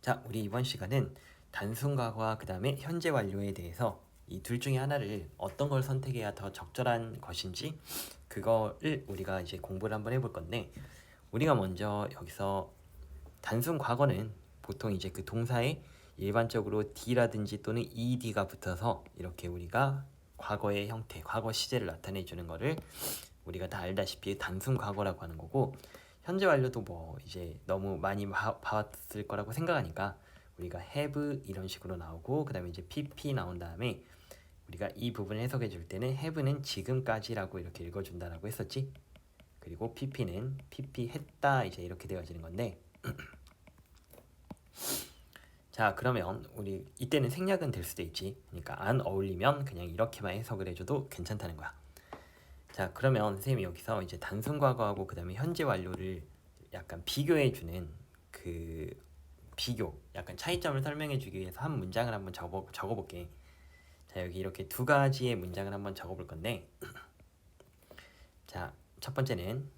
자, 우리 이번 시간은 단순 과거와 그 다음에 현재 완료에 대해서 이 둘 중에 하나를 어떤 걸 선택해야 더 적절한 것인지 그거를 우리가 이제 공부를 한번 해볼 건데, 우리가 먼저 여기서 단순 과거는 보통 이제 그 동사에 일반적으로 D라든지 또는 ED가 붙어서 이렇게 우리가 과거의 형태, 과거 시제를 나타내 주는 거를 우리가 다 알다시피 단순 과거라고 하는 거고, 현재 완료도 뭐 이제 너무 많이 봐왔을 거라고 생각하니까 우리가 have 이런 식으로 나오고, 그 다음에 이제 pp 나온 다음에 우리가 이 부분을 해석해 줄 때는 have는 지금까지라고 이렇게 읽어준다라고 했었지. 그리고 pp는 pp 했다 이제 이렇게 되어지는 건데, 자, 그러면 우리 이때는 생략은 될 수도 있지. 그러니까 안 어울리면 그냥 이렇게만 해석을 해줘도 괜찮다는 거야. 자, 그러면 선생님이 여기서 이제 단순 과거하고 그 다음에 현재 완료를 약간 비교해주는 그 비교, 약간 차이점을 설명해주기 위해서 한 문장을 한번 적어볼게. 자, 여기 이렇게 두 가지의 문장을 한번 적어볼 건데, 자, 첫 번째는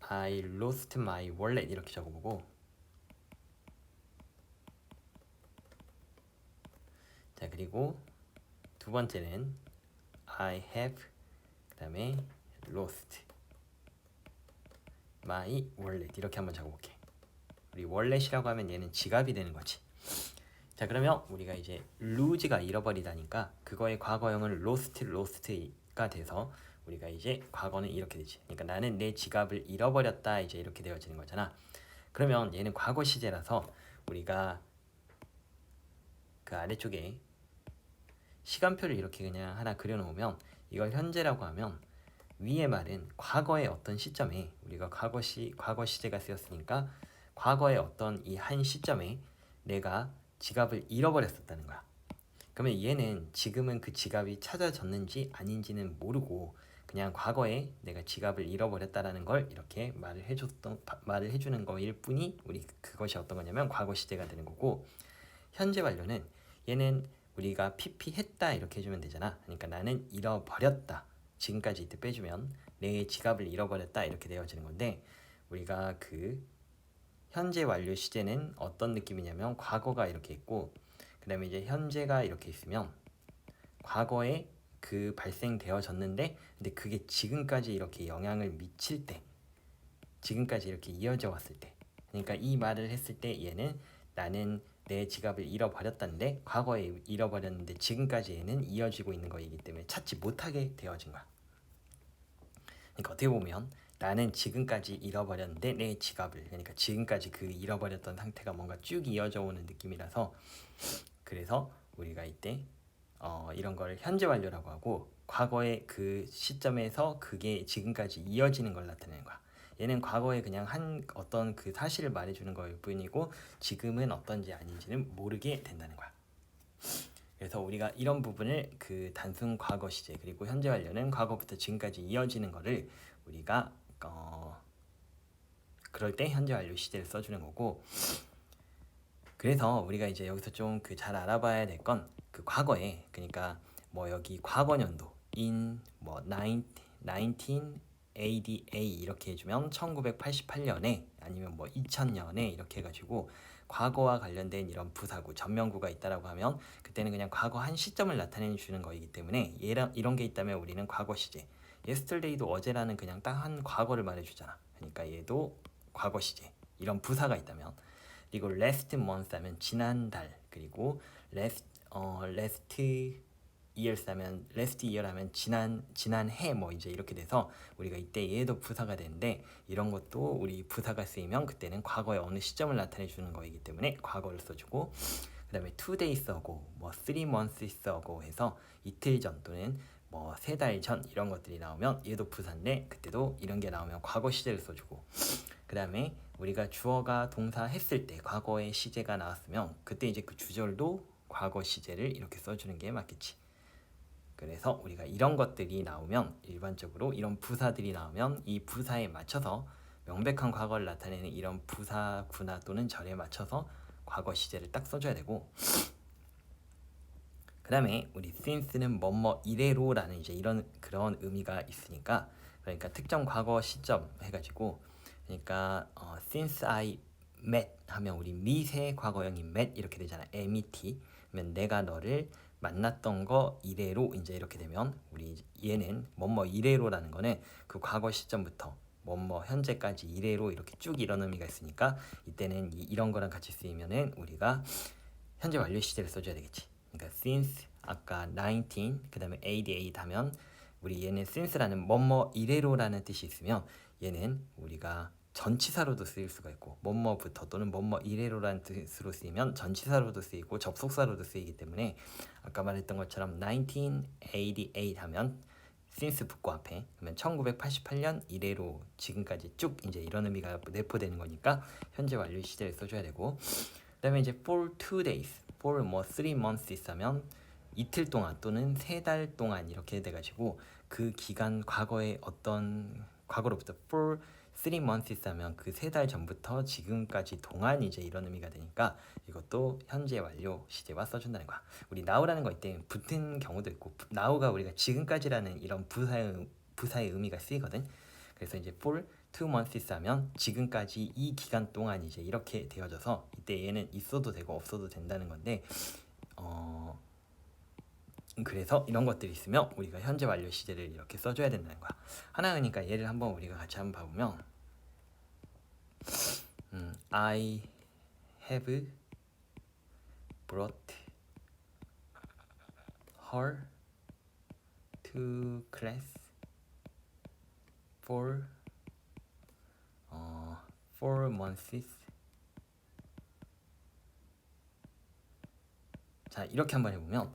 I lost my wallet 이렇게 적어보고, 자, 그리고 두 번째는 I have 그 다음에 lost my wallet 이렇게 한번 적어볼게. 우리 월렛이라고 하면 얘는 지갑이 되는 거지. 자, 그러면 우리가 이제 lose가 잃어버리다니까 그거의 과거형은 lost가 돼서 우리가 이제 과거는 이렇게 되지. 그러니까 나는 내 지갑을 잃어버렸다 이제 이렇게 되어지는 거잖아. 그러면 얘는 과거 시제라서 우리가 그 아래쪽에 시간표를 이렇게 그냥 하나 그려놓으면, 이걸 현재라고 하면 위의 말은 과거의 어떤 시점에, 우리가 과거 시제가 쓰였으니까 과거의 어떤 이 한 시점에 내가 지갑을 잃어버렸었다는 거야. 그러면 얘는 지금은 그 지갑이 찾아졌는지 아닌지는 모르고 그냥 과거에 내가 지갑을 잃어버렸다라는 걸 이렇게 말을 해주는 거일 뿐이, 우리 그것이 어떤 거냐면 과거 시제가 되는 거고, 현재 완료는 얘는 우리가 pp 했다 이렇게 해주면 되잖아. 그러니까 나는 잃어버렸다, 지금까지 이때 빼주면 내 지갑을 잃어버렸다 이렇게 되어지는 건데, 우리가 그 현재 완료 시제는 어떤 느낌이냐면 과거가 이렇게 있고, 그 다음에 이제 현재가 이렇게 있으면 과거에 그 발생되어졌는데, 근데 그게 지금까지 이렇게 영향을 미칠 때, 지금까지 이렇게 이어져 왔을 때, 그러니까 이 말을 했을 때 얘는 나는 내 지갑을 잃어버렸다는데 과거에 잃어버렸는데 지금까지 얘는 이어지고 있는 거이기 때문에 찾지 못하게 되어진 거야. 그러니까 어떻게 보면 나는 지금까지 잃어버렸는데 내 지갑을, 그러니까 지금까지 그 잃어버렸던 상태가 뭔가 쭉 이어져 오는 느낌이라서, 그래서 우리가 이때 이런 걸 현재 완료라고 하고, 과거의 그 시점에서 그게 지금까지 이어지는 걸 나타내는 거야. 얘는 과거에 그냥 한 어떤 그 사실을 말해주는 거일 뿐이고 지금은 어떤지 아닌지는 모르게 된다는 거야. 그래서 우리가 이런 부분을 그 단순 과거 시제 그리고 현재 완료는 과거부터 지금까지 이어지는 거를 우리가 그럴 때 현재 완료 시제를 써주는 거고, 그래서 우리가 이제 여기서 좀 그 잘 알아봐야 될 건 그 과거에, 그러니까 뭐 여기 과거 연도 in 뭐 1988 이렇게 해주면 1988년에 아니면 뭐 2000년에 이렇게 해가지고 과거와 관련된 이런 부사구 전명구가 있다라고 하면 그때는 그냥 과거 한 시점을 나타내 주는 거이기 때문에 이런 게 있다면 우리는 과거 시제, yesterday도 어제라는 그냥 딱 한 과거를 말해주잖아. 그러니까 얘도 과거 시제, 이런 부사가 있다면. 그리고 last month 하면 지난달, 그리고 last years 하면 last year 하면 지난해 뭐 이제 이렇게 돼서 우리가 이때 얘도 부사가 되는데, 이런 것도 우리 부사가 쓰이면 그때는 과거의 어느 시점을 나타내 주는 거이기 때문에 과거를 써주고, 그 다음에 2days ago, 뭐 3months ago 해서 이틀 전 또는 뭐 3달 전 이런 것들이 나오면 얘도 부사인데 그때도 이런 게 나오면 과거 시제를 써주고, 그 다음에 우리가 주어가 동사 했을 때 과거의 시제가 나왔으면 그때 이제 그 주절도 과거 시제를 이렇게 써주는 게 맞겠지. 그래서 우리가 이런 것들이 나오면, 일반적으로 이런 부사들이 나오면 이 부사에 맞춰서 명백한 과거를 나타내는 이런 부사구나 또는 절에 맞춰서 과거 시제를 딱 써줘야 되고, 그 다음에 우리 since는 뭐뭐 이래로라는 이제 이런 그런 의미가 있으니까, 그러니까 특정 과거 시점 해가지고, 그러니까 since I met 하면 우리 meet의 과거형이 met 이렇게 되잖아. met. 그러면 내가 너를 만났던 거 이래로 이제 이렇게 되면 우리 얘는 뭐뭐 이래로라는 거는 그 과거 시점부터 뭐뭐 현재까지 이래로 이렇게 쭉 이런 의미가 있으니까 이때는 이런 거랑 같이 쓰이면은 우리가 현재 완료 시제를 써줘야 되겠지. 그러니까 since 아까 19 그다음에 88 하면 우리 얘는 since라는 뭐뭐 이래로라는 뜻이 있으면 얘는 우리가 전치사로도 쓰일 수가 있고 뭐뭐부터 또는 뭐뭐 이래로라는 뜻으로 쓰이면 전치사로도 쓰이고 접속사로도 쓰이기 때문에 아까 말했던 것처럼 1988 하면 since 붙고 앞에 그러면 1988년 이래로 지금까지 쭉 이제 이런 의미가 내포되는 거니까 현재 완료 시제를 써줘야 되고 그다음에 이제 for 2 days, for 뭐 3 months 있으면 이틀 동안 또는 3달 동안 이렇게 돼가지고 그 기간 과거에 어떤 과거로부터 for 3 months 있으면 그 3달 전부터 지금까지 동안 이제 이런 의미가 되니까 이것도 현재 완료 시제와 써준다는 거야. 우리 now라는 거 이때 붙은 경우도 있고 now가 우리가 지금까지라는 이런 부사의 의미가 쓰이거든. 그래서 이제 for 2 months 하면 지금까지 이 기간 동안 이제 이렇게 되어져서 이때 얘는 있어도 되고 없어도 된다는 건데 그래서 이런 것들이 있으면 우리가 현재 완료 시제를 이렇게 써줘야 된다는 거야. 하나 그러니까 얘를 한번 우리가 같이 한번 봐보면 I have brought her to class for 4 months. 자 이렇게 한번 해보면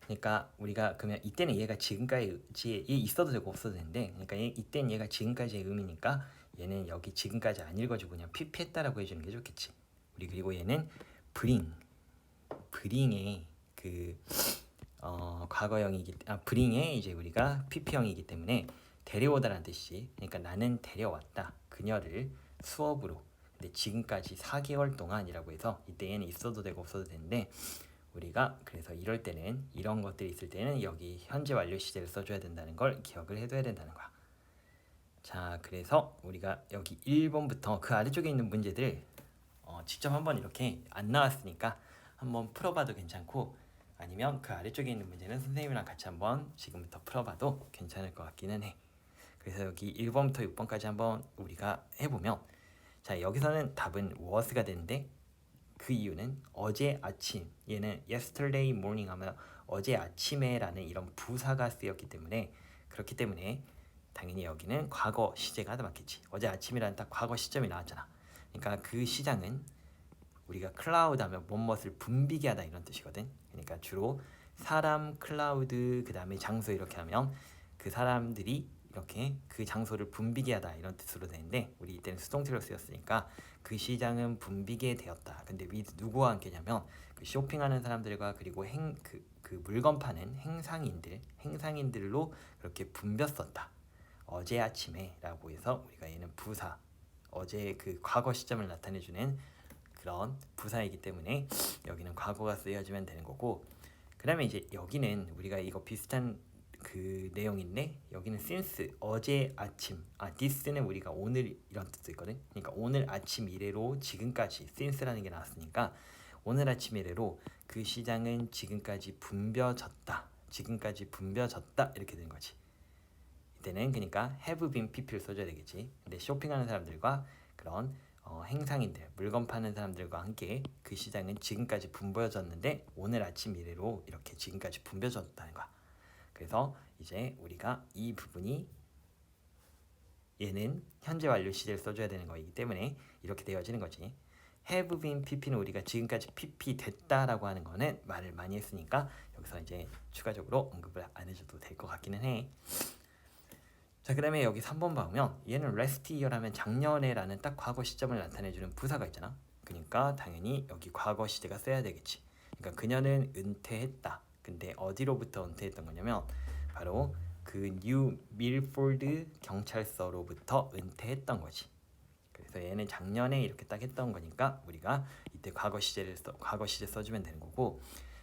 그러니까 우리가 그러면 이때는 얘가 지금까지에 있어도 되고 없어도 되는데 그러니까 이때는 얘가 지금까지의 의미니까 얘는 여기 지금까지 안 읽어주고 그냥 피피했다라고 해주는 게 좋겠지. 우리 그리고 얘는 bring의 그 bring의 이제 우리가 pp형이기 때문에 데려오다라는 뜻이 그러니까 나는 데려왔다 그녀를 수업으로 근데 지금까지 4개월 동안이라고 해서 이때 얘는 있어도 되고 없어도 되는데 우리가 그래서 이럴 때는 이런 것들이 있을 때는 여기 현재 완료 시제를 써줘야 된다는 걸 기억을 해둬야 된다는 거야. 자 그래서 우리가 여기 1번부터 그 아래쪽에 있는 문제들 직접 한번 이렇게 안 나왔으니까 한번 풀어봐도 괜찮고 아니면 그 아래쪽에 있는 문제는 선생님이랑 같이 한번 지금부터 풀어봐도 괜찮을 것 같기는 해. 그래서 여기 1번부터 6번까지 한번 우리가 해보면 자 여기서는 답은 was가 되는데 그 이유는 어제 아침 얘는 yesterday morning 하면 어제 아침에라는 이런 부사가 쓰였기 때문에 그렇기 때문에 당연히 여기는 과거 시제가 맞겠지. 어제 아침이라는 딱 과거 시점이 나왔잖아. 그러니까 그 시장은 우리가 클라우드 하면 무엇을 붐비게 하다 이런 뜻이거든. 그러니까 주로 사람, 클라우드, 그 다음에 장소 이렇게 하면 그 사람들이 이렇게 그 장소를 붐비게 하다 이런 뜻으로 되는데 우리 이때는 수동태로 쓰였으니까 그 시장은 붐비게 되었다. 근데 누구와 함께냐면 그 쇼핑하는 사람들과 그리고 그 물건 파는 행상인들로 그렇게 붐볐었다. 어제 아침에라고 해서 우리가 얘는 부사 어제 그 과거 시점을 나타내주는 그런 부사이기 때문에 여기는 과거가 쓰여지면 되는 거고 그 다음에 이제 여기는 우리가 이거 비슷한 그 내용인데 여기는 since 어제 아침 this는 우리가 오늘 이런 뜻도 있거든. 그러니까 오늘 아침 이래로 지금까지 since라는 게 나왔으니까 오늘 아침 이래로 그 시장은 지금까지 붐벼졌다 이렇게 되는 거지. 이때는 그러니까 have been pp를 써줘야 되겠지. 근데 쇼핑하는 사람들과 그런 행상인들, 물건 파는 사람들과 함께 그 시장은 지금까지 붐벼졌는데 오늘 아침 이래로 이렇게 지금까지 붐벼졌다는 거야. 그래서 이제 우리가 이 부분이 얘는 현재 완료 시제를 써줘야 되는 거이기 때문에 이렇게 되어지는 거지. have been pp는 우리가 지금까지 pp 됐다라고 하는 거는 말을 많이 했으니까 여기서 이제 추가적으로 언급을 안 해줘도 될 것 같기는 해. 자 그 다음에 여기 3번 보면 얘는 last year라면 작년에라는 딱 과거 시점을 나타내주는 부사가 있잖아. 그러니까 당연히 여기 과거 시제가 써야 되겠지. 그러니까 그녀는 은퇴했다. 근데 어디로부터 은퇴했던 거냐면 바로 그 뉴 밀포드 경찰서로부터 은퇴했던 거지. 그래서 얘는 작년에 이렇게 딱 했던 거니까 우리가 이때 과거 시제 써주면 되는 거고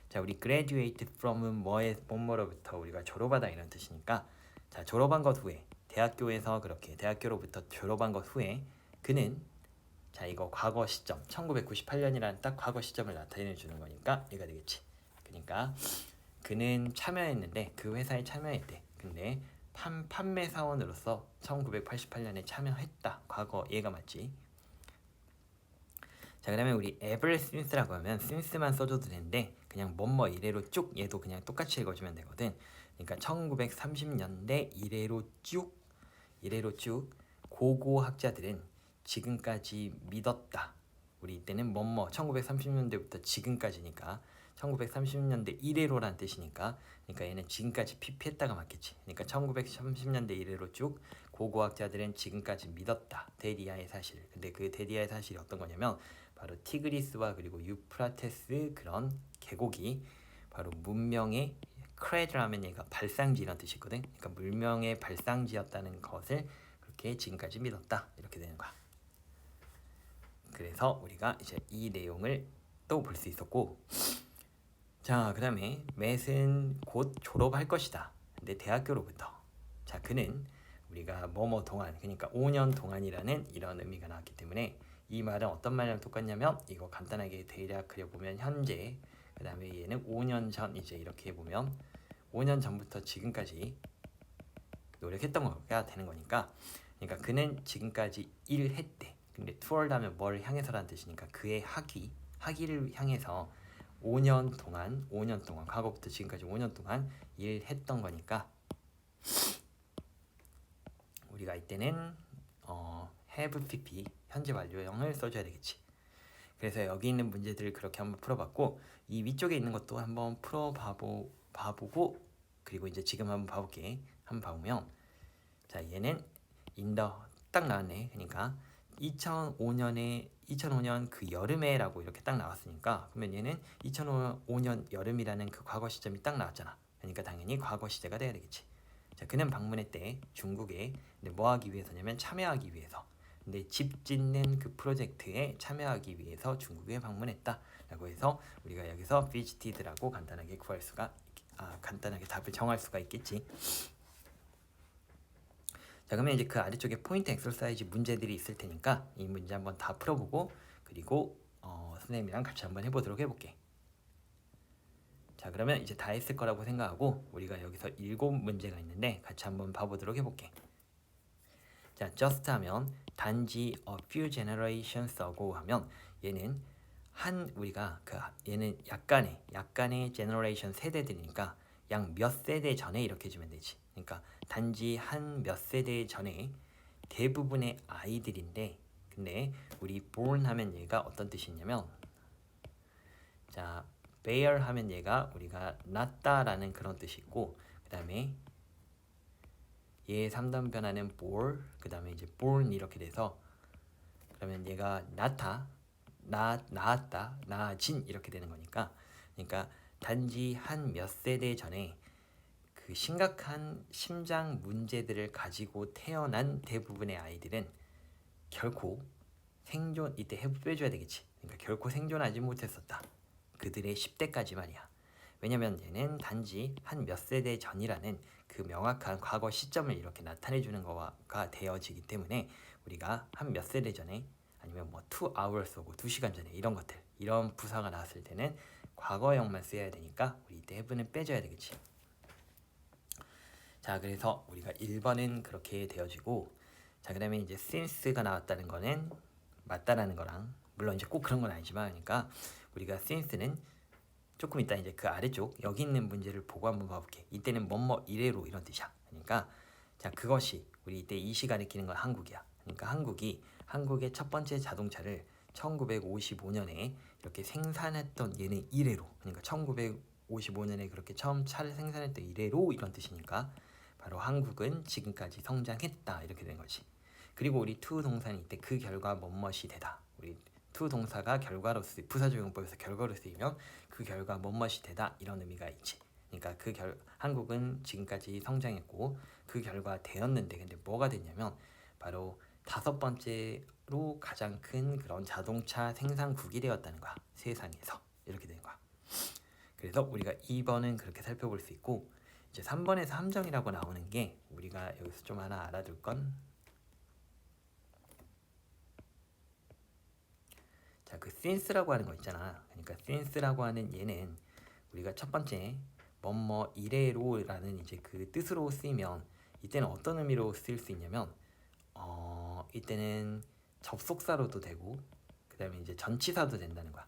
자 우리 graduated from은 뭐로부터 우리가 졸업하다 이런 뜻이니까 자 졸업한 것 후에 대학교로부터 졸업한 것 후에 그는 자, 이거 과거 시점 1998년이라는 딱 과거 시점을 나타내 주는 거니까 얘가 되겠지. 그러니까 그는 참여했는데 그 회사에 참여했대. 근데 판매 사원으로서 1988년에 참여했다. 과거 얘가 맞지. 자, 그러면 우리 ever since라고 하면 since만 써줘도 되는데 그냥 뭐뭐 이래로 쭉 얘도 그냥 똑같이 읽어주면 되거든. 그러니까 1930년대 이래로 쭉 고고 학자들은 지금까지 믿었다. 우리 이때는 뭐뭐 1930년대부터 지금까지니까 1930년대 이래로란 뜻이니까 그러니까 얘는 지금까지 피피했다가 맞겠지. 그러니까 1930년대 이래로 쭉 고고학자들은 지금까지 믿었다. 데디아의 사실. 근데 그 데디아의 사실이 어떤 거냐면 바로 티그리스와 그리고 유프라테스 그런 계곡이 바로 문명의 크레드라면 얘가 발상지 이런 뜻이거든. 그러니까 문명의 발상지였다는 것을 그렇게 지금까지 믿었다. 이렇게 되는 거야. 그래서 우리가 이제 이 내용을 또 볼 수 있었고, 자, 그다음에 맷은 곧 졸업할 것이다. 근데 대학교로부터. 자, 그는 우리가 뭐뭐 동안, 그러니까 5년 동안이라는 이런 의미가 나왔기 때문에 이 말은 어떤 말이랑 똑같냐면 이거 간단하게 대략 그려보면 현재, 그다음에 얘는 5년 전 이제 이렇게 보면 5년 전부터 지금까지 노력했던 거가 되는 거니까. 그러니까 그는 지금까지 일했대. 근데 toward 하면 뭘 향해서라는 뜻이니까 그의 학위를 향해서 5년 동안 과거부터 지금까지 5년 동안 일했던 거니까 우리가 이때는 have pp 현재 완료형을 써줘야 되겠지. 그래서 여기 있는 문제들을 그렇게 한번 풀어봤고 이 위쪽에 있는 것도 한번 봐보고 그리고 이제 지금 한번 봐볼게. 한번 봐보면 자, 얘는 딱 나왔네. 그러니까 2005년 그 여름에라고 이렇게 딱 나왔으니까 그러면 얘는 2005년 여름이라는 그 과거 시점이 딱 나왔잖아. 그러니까 당연히 과거 시제가 돼야 되겠지. 자, 그는 방문했대. 중국에. 근데 뭐 하기 위해서냐면 참여하기 위해서. 근데 집 짓는 그 프로젝트에 참여하기 위해서 중국에 방문했다 라고 해서 우리가 여기서 visited라고 간단하게 간단하게 답을 정할 수가 있겠지. 자, 그러면 이제 그 아래쪽에 포인트 엑서사이즈 문제들이 있을 테니까 이 문제 한번 다 풀어보고 그리고 선생님이랑 같이 한번 해보도록 해볼게. 자, 그러면 이제 다 했을 거라고 생각하고 우리가 여기서 7문제가 있는데 같이 한번 봐보도록 해볼게. 자, just 하면 단지 a few generations ago 하면 얘는 얘는 약간의 generation 세대들이니까 약 몇 세대 전에 이렇게 해주면 되지. 그러니까 단지 한 몇 세대 전에 대부분의 아이들인데 근데 우리 born 하면 얘가 어떤 뜻이 있냐면 자, bear 하면 얘가 우리가 낳다라는 그런 뜻이 있고 그 다음에 얘 3단 변화는 bore 그 다음에 이제 born 이렇게 돼서 그러면 얘가 나았다 나아진 이렇게 되는 거니까 그러니까 단지 한 몇 세대 전에 그 심각한 심장 문제들을 가지고 태어난 대부분의 아이들은 결코 이때 have 빼줘야 되겠지. 그러니까 결코 생존하지 못했었다. 그들의 10대까지 말이야. 왜냐면 얘는 단지 한 몇 세대 전이라는 그 명확한 과거 시점을 이렇게 나타내주는 거가 되어지기 때문에 우리가 한 몇 세대 전에 아니면 뭐 2 hours 오고 2시간 전에 이런 부사가 나왔을 때는 과거형만 써야 되니까 우리 이때 have는 빼줘야 되겠지. 자, 그래서 우리가 1번은 그렇게 되어지고 자, 그다음에 이제 since가 나왔다는 거는 맞다라는 거랑 물론 이제 꼭 그런 건 아니지만 그러니까 우리가 since는 조금 이따 이제 그 아래쪽 여기 있는 문제를 보고 한번 봐볼게. 이때는 뭐뭐 이래로 이런 뜻이야. 그러니까 자, 그것이 우리 이때 이 시간에 끼는 건 한국이야. 그러니까 한국의 첫 번째 자동차를 1955년에 이렇게 생산했던 얘는 이래로 그러니까 1955년에 그렇게 처음 차를 생산했던 이래로 이런 뜻이니까 바로 한국은 지금까지 성장했다 이렇게 된 거지. 그리고 우리 to 동사는 이때 그 결과 뭐뭇이 되다. 우리 to 동사가 부사적용법에서 결과로 쓰이면 그 결과 뭐뭇이 되다 이런 의미가 있지. 그러니까 한국은 지금까지 성장했고 그 결과 되었는데 근데 뭐가 됐냐면 바로 5번째로 가장 큰 그런 자동차 생산국이 되었다는 거야. 세상에서 이렇게 되는 거야. 그래서 우리가 2번은 그렇게 살펴볼 수 있고 이제 3번에서 함정이라고 나오는 게 우리가 여기서 좀 하나 알아둘 건 자, 그 since라고 하는 거 있잖아. 그러니까 since라고 하는 얘는 우리가 첫 번째 뭐뭐 이래로라는 이제 그 뜻으로 쓰이면 이때는 어떤 의미로 쓰일 수 있냐면 이때는 접속사로도 되고 그다음에 이제 전치사도 된다는 거야.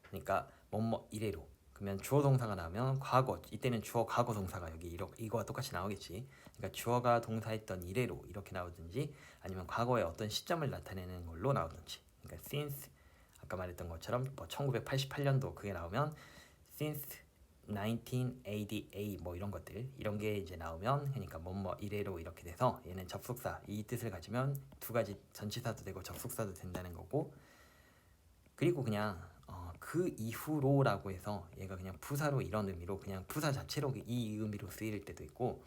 그러니까 뭐뭐 이래로 그러면 주어 동사가 나오면 과거 이때는 주어 과거 동사가 여기 이거와 똑같이 나오겠지. 그러니까 주어가 동사했던 이래로 이렇게 나오든지 아니면 과거의 어떤 시점을 나타내는 걸로 나오든지. 그러니까 since 아까 말했던 것처럼 뭐 1988년도 그게 나오면 since 1988 뭐 이런 것들 이런 게 이제 나오면 그러니까 뭐뭐 이래로 이렇게 돼서 얘는 접속사 이 뜻을 가지면 두 가지 전치사도 되고 접속사도 된다는 거고 그리고 그냥 그 이후로라고 해서 얘가 그냥 부사로 이런 의미로 그냥 부사 자체로 이 의미로 쓰일 때도 있고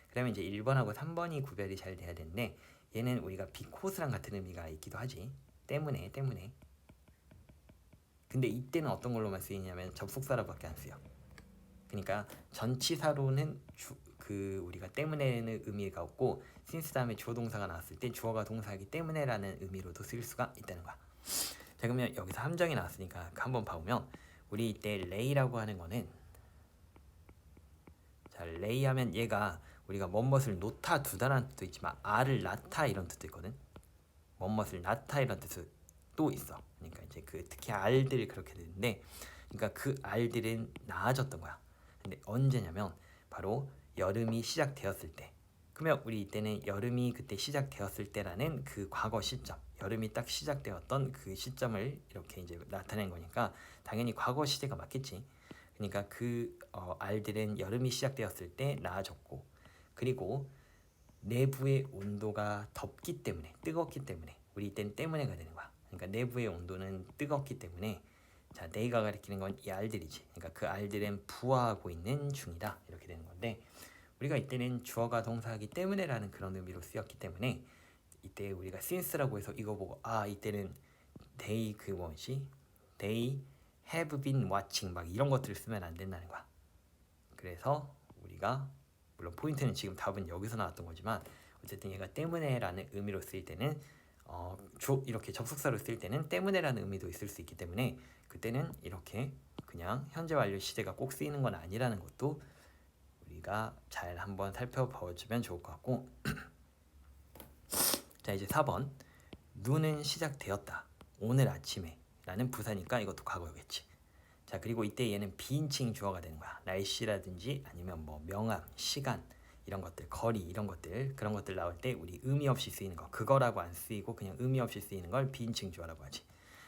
그다음에 이제 1번하고 3번이 구별이 잘 돼야 되는데 얘는 우리가 비코스랑 같은 의미가 있기도 하지 때문에 근데 이때는 어떤 걸로만 쓰이냐면 접속사로밖에 안 쓰여. 그러니까 전치사로는 그 우리가 때문에는 의미가 없고 since 다음에 주어 동사가 나왔을 때 주어가 동사이기 때문에라는 의미로도 쓰일 수가 있다는 거야. 자 그러면 여기서 함정이 나왔으니까 한번 봐보면 우리 이때 레이라고 하는 거는 자 레이 하면 얘가 우리가 뭐뭇을 놓다 두다라는 뜻도 있지만 알을 낳다 이런 뜻도 있거든. 뭐뭇을 낳다 이런 뜻도 있어. 그러니까 이제 그 특히 알들이 그렇게 되는데 그러니까 그 알들은 나아졌던 거야. 근데 언제냐면 바로 여름이 시작되었을 때. 그러면 우리 이때는 여름이 그때 시작되었을 때라는 그 과거 시점, 여름이 딱 시작되었던 그 시점을 이렇게 이제 나타낸 거니까 당연히 과거 시제가 맞겠지. 그러니까 그 알들은 여름이 시작되었을 때 나아졌고 그리고 내부의 온도가 덥기 때문에 뜨겁기 때문에 우리 이때는 때문에가 되는 거야. 그러니까 내부의 온도는 뜨겁기 때문에 자 내가 가리키는 건 이 알들이지. 그러니까 그 알들은 부화하고 있는 중이다 이렇게 되는 건데 우리가 이때는 주어가 동사하기 때문에라는 그런 의미로 쓰였기 때문에 이때 우리가 since라고 해서 이거 보고 이때는 they 그 뭐지 they have been watching 막 이런 것들을 쓰면 안 된다는 거야. 그래서 우리가 물론 포인트는 지금 답은 여기서 나왔던 거지만 어쨌든 얘가 때문에라는 의미로 쓰일 때는 이렇게 접속사로 쓸 때는 때문에라는 의미도 있을 수 있기 때문에 그때는 이렇게 그냥 현재 완료 시제가 꼭 쓰이는 건 아니라는 것도 우리가 잘 한번 살펴보주면 좋을 것 같고 자 이제 4번 눈은 시작되었다 오늘 아침에 라는 부사니까 이것도 과거였겠지. 자 그리고 이때 얘는 비인칭 주어가 되는 거야. 날씨라든지 아니면 뭐 명암, 시간 이런 것들, 거리 이런 것들 그런 것들 나올 때 우리 의미 없이 쓰이는 거 그거라고 안 쓰이고 그냥 의미 없이 쓰이는 걸 비인칭 주어라고 하지.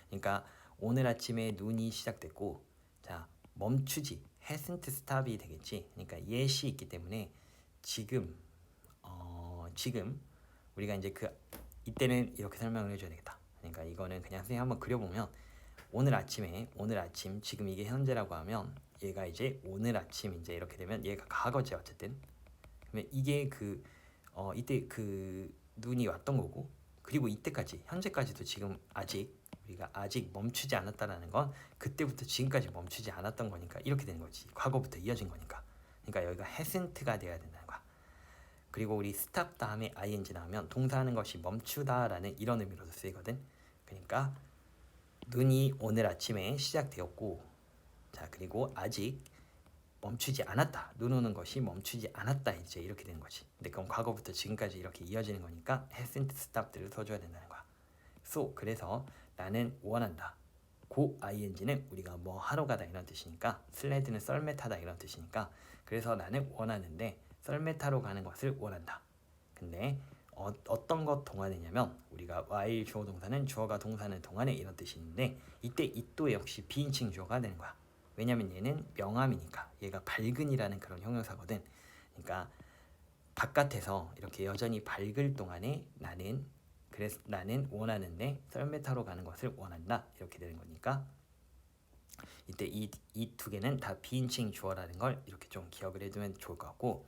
그러니까 오늘 아침에 눈이 시작됐고 자 멈추지 hasn't stop이 되겠지. 그러니까 yes이 있기 때문에 지금 지금 우리가 이제 이때는 이렇게 설명을 해줘야 되겠다. 그러니까 이거는 그냥 선생님 한번 그려보면 오늘 아침 지금 이게 현재라고 하면 얘가 이제 오늘 아침 이제 이렇게 되면 얘가 과거지 어쨌든. 그러면 이게 이때 그 눈이 왔던 거고 그리고 이때까지 현재까지도 지금 우리가 아직 멈추지 않았다라는 건 그때부터 지금까지 멈추지 않았던 거니까 이렇게 되는 거지. 과거부터 이어진 거니까. 그러니까 여기가 hasn't가 돼야 된다는 거야. 그리고 우리 stop 다음에 ing 나오면 동사하는 것이 멈추다라는 이런 의미로도 쓰이거든. 그러니까 눈이 오늘 아침에 시작되었고 자 그리고 아직 멈추지 않았다. 눈 오는 것이 멈추지 않았다. 이제 이렇게 되는 거지. 근데 그럼 과거부터 지금까지 이렇게 이어지는 거니까 hasn't stopped를 써줘야 된다는 거야. 그래서 나는 원한다. 고 ing는 우리가 뭐 하러 가다 이런 뜻이니까 슬레드는 썰매 타다 이런 뜻이니까 그래서 나는 원하는데 썰매 타러 가는 것을 원한다. 근데 어떤 것 동안이냐면 우리가 while 주어 동사는 주어가 동사는 동안에 이런 뜻이 있는데 이때 it도 역시 비인칭 주어가 되는 거야. 왜냐면 얘는 명암이니까 얘가 밝은이라는 그런 형용사거든. 그러니까 바깥에서 이렇게 여전히 밝을 동안에 그래서 나는 원하는데 썰매 타러 가는 것을 원한다 이렇게 되는 거니까 이때 이 두 개는 다 비인칭 주어라는 걸 이렇게 좀 기억을 해두면 좋을 것 같고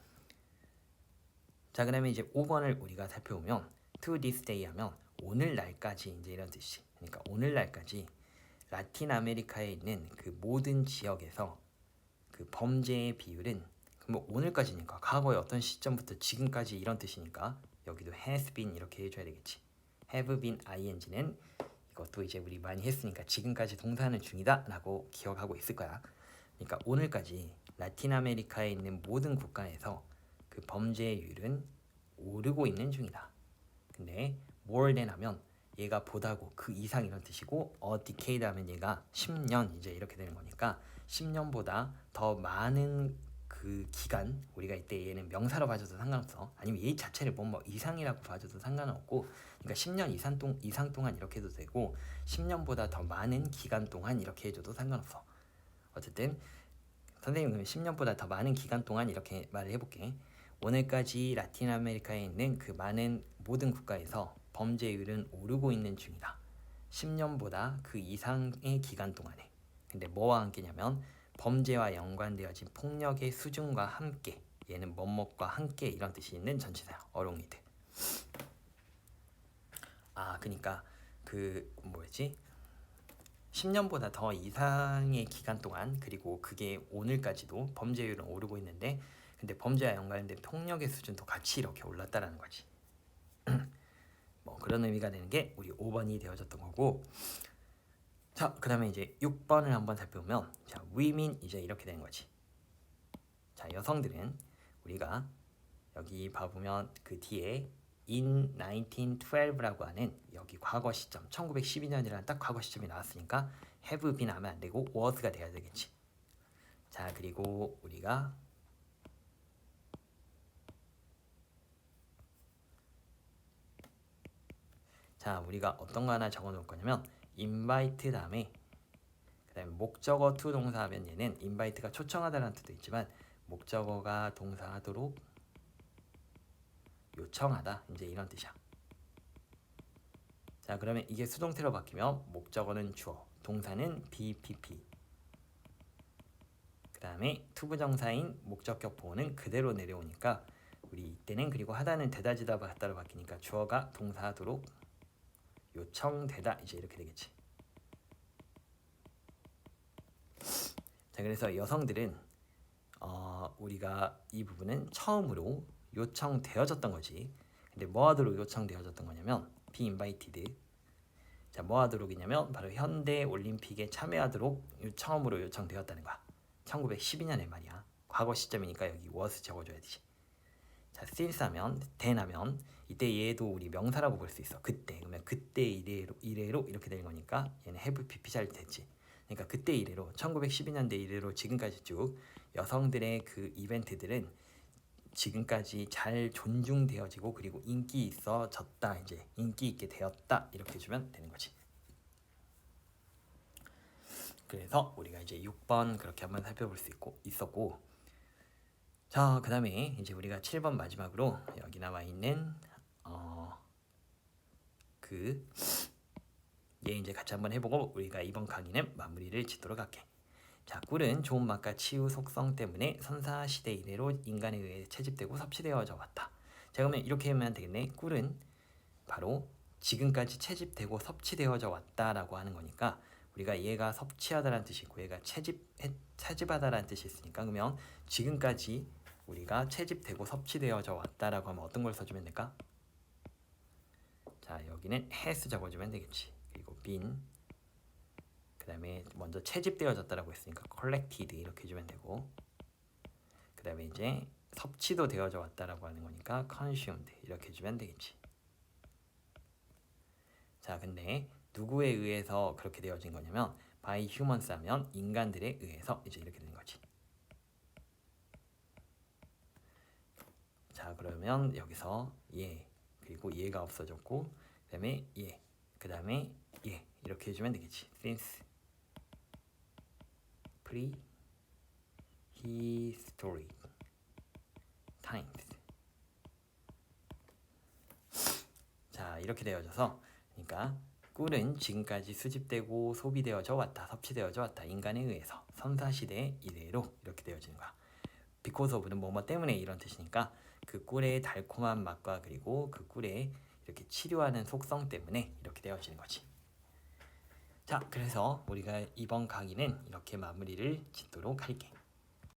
자 그러면 이제 5번을 우리가 살펴보면 to this day 하면 오늘날까지 이제 이런 뜻이 그러니까 오늘날까지 라틴 아메리카에 있는 그 모든 지역에서 그 범죄의 비율은 뭐 오늘까지니까 과거의 어떤 시점부터 지금까지 이런 뜻이니까 여기도 has been 이렇게 해줘야 되겠지. have been ing는 그것도 이제 우리 많이 했으니까 지금까지 동사하는 중이다라고 기억하고 있을 거야. 그러니까 오늘까지 라틴 아메리카에 있는 모든 국가에서 그 범죄율은 오르고 있는 중이다. 근데 more than 하면 얘가 보다고 그 이상 이런 뜻이고 decade 하면 얘가 10년 이제 이렇게 되는 거니까 10년보다 더 많은 그 기간, 우리가 이때 얘는 명사로 봐줘도 상관없어. 아니면 얘 자체를 뭐 이상이라고 봐줘도 상관없고, 그러니까 10년 이상 동안 이렇게 해도 되고 10년보다 더 많은 기간 동안 이렇게 해줘도 상관없어. 어쨌든 선생님 그러면 10년보다 더 많은 기간 동안 이렇게 말을 해볼게. 오늘까지 라틴 아메리카에 있는 그 많은 모든 국가에서 범죄율은 오르고 있는 중이다. 10년보다 그 이상의 기간 동안에. 근데 뭐와 함께냐면 범죄와 연관되어진 폭력의 수준과 함께, 얘는 뭐뭐과 함께 이런 뜻이 있는 전치사야. along with. 그러니까 그 뭐였지? 10년보다 더 이상의 기간 동안, 그리고 그게 오늘까지도 범죄율은 오르고 있는데, 근데 범죄와 연관된 폭력의 수준도 같이 이렇게 올랐다라는 거지. 뭐 그런 의미가 되는 게 우리 5번이 되어졌던 거고. 자, 그 다음에 이제 6번을 한번 살펴보면, 자, women 이제 이렇게 되는 거지. 자, 여성들은 우리가 여기 봐보면 그 뒤에 in 1912라고 하는 여기 과거 시점 1912년이라는 딱 과거 시점이 나왔으니까 have been 하면 안 되고 was가 돼야 되겠지. 자, 그리고 우리가 어떤 거 하나 적어 놓을 거냐면 invite 다음에 그 다음에 목적어 to 동사하면 얘는 invite가 초청하다라는 뜻도 있지만 목적어가 동사하도록 요청하다 이제 이런 뜻이야. 자, 그러면 이게 수동태로 바뀌면 목적어는 주어, 동사는 BPP. 그 다음에 투부정사인 목적격 보호는 그대로 내려오니까 우리 이때는 그리고 하다는 되다지다 받다로 바뀌니까 주어가 동사하도록 요청되다 이제 이렇게 되겠지. 자, 그래서 여성들은 우리가 이 부분은 처음으로 요청되어졌던 거지. 근데 뭐 하도록 요청되어졌던 거냐면 be invited. 자, 뭐 하도록이냐면 바로 현대 올림픽에 참여하도록 처음으로 요청되었다는 거야. 1912년에 말이야. 과거 시점이니까 여기 was 적어줘야 되지. 자, since 하면 then 하면 이때 얘도 우리 명사라고 볼 수 있어. 그때. 그러면 그때 이래로 이렇게 되는 거니까 얘는 have pp 잘 됐지. 그러니까 그때 이래로 1912년대 이래로 지금까지 쭉 여성들의 그 이벤트들은 지금까지 잘 존중되어지고 그리고 인기 있어졌다, 이제 인기 있게 되었다 이렇게 해주면 되는 거지. 그래서 우리가 이제 6번 그렇게 한번 살펴볼 수 있었고, 자, 그 다음에 이제 우리가 7번 마지막으로 여기 나와 있는 얘 이제 같이 한번 해보고 우리가 이번 강의는 마무리를 짓도록 할게. 자, 꿀은 좋은 맛과 치유 속성 때문에 선사시대 이래로 인간에 의해 채집되고 섭취되어져 왔다. 자, 그러면 이렇게 하면 되겠네. 꿀은 바로 지금까지 채집되고 섭취되어져 왔다라고 하는 거니까 우리가 얘가 섭취하다라는 뜻이 있고 얘가 채집하다라는 뜻이 있으니까, 그러면 지금까지 우리가 채집되고 섭취되어져 왔다라고 하면 어떤 걸 써주면 될까? 자, 여기는 has 적어주면 되겠지. 그리고 been, 그 다음에 먼저 채집되어졌다라고 했으니까 collected 이렇게 해주면 되고, 그 다음에 이제 섭취도 되어져 왔다라고 하는 거니까 consumed 이렇게 해주면 되겠지. 자, 근데 누구에 의해서 그렇게 되어진 거냐면 by humans 하면 인간들에 의해서 이제 이렇게 되는 거지. 자, 그러면 여기서 얘, 그리고 얘가 없어졌고, 그 다음에 얘, 그 다음에 얘 이렇게 해주면 되겠지. since prehistoric times. 자, 이렇게 되어져서, 그러니까 꿀은 지금까지 수집되고 소비되어져 왔다, 섭취되어져 왔다, 인간에 의해서 선사시대 이래로 이렇게 되어지는 거야. because of는 뭐뭐 때문에 이런 뜻이니까 그 꿀의 달콤한 맛과 그리고 그 꿀의 이렇게 치료하는 속성 때문에 이렇게 되어지는 거지. 자, 그래서 우리가 이번 강의는 이렇게 마무리를 짓도록 할게.